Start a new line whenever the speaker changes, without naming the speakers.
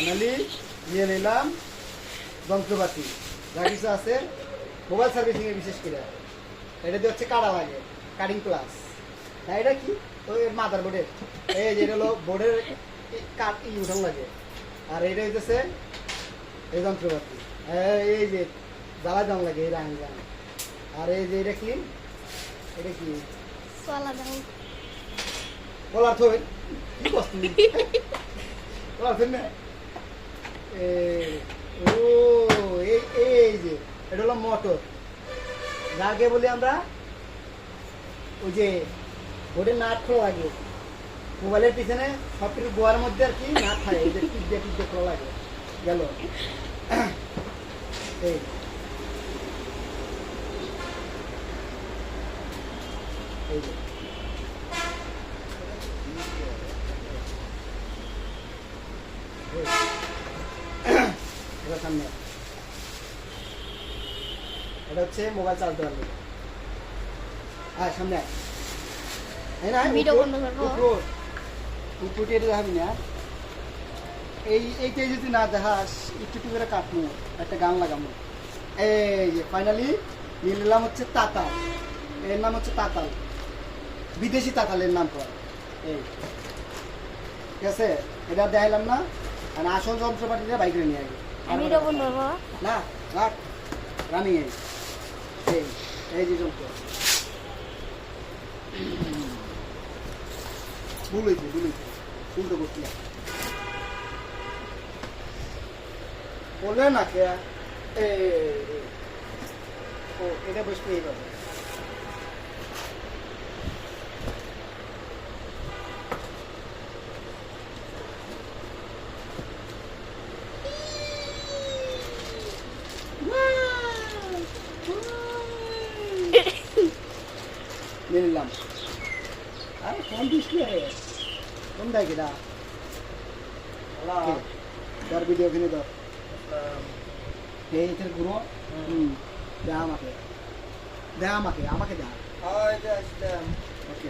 finally নিয়ে নিলাম যন্ত্রপাতি যা কিছু আছে মোবাইল সার্ভিসিং এ বিশেষ করে এটা দিয়ে হচ্ছে কাটা লাগে কাটিং প্লাস এটা কি ওই মাদার বোর্ডের এই যে হলো বোর্ডের কাট উঠান লাগে আর এটা হইতেছে এই যন্ত্রপাতি এই যে জ্বালা দাম লাগে এই রাং আর এই যে এটা কি বলার থই কি বস্তু বলার থই না ও এই যে এটা হলো মোটর যাকে বলি আমরা ওই যে বোর্ডের নাট খোলা লাগে মোবাইলের পিছনে সব কিছু গোয়ার মধ্যে আর কি নাট থাকে এই যে টিপ দিয়ে খোলা লাগে গেল এই এই যে সামনে এটা হচ্ছে মোবাইল চালাতে পারবে সামনে উপরে দেখাবি না এইটাই যদি না দেখাস একটু করে কাটবো একটা গান লাগাবো এই যে ফাইনালি নিয়ে নিলাম হচ্ছে তাতাল এর নাম হচ্ছে তাতাল বিদেশি তাতালের নাম কর এই ঠিক আছে এটা দেখাইলাম না আর আসল যন্ত্রপাতিটা বাইক নিয়ে আগে না রাখ রানিং এই যে যন্ত্র ভুলেছে উল্টো করছি বলে না কে ও এটা বসতে এইভাবে নিলাম আরে ফোন দিস কোন দেয় কিনা ধর ভিডিও কিনে ধর এই গুঁড়ো দে আমাকে দে ওকে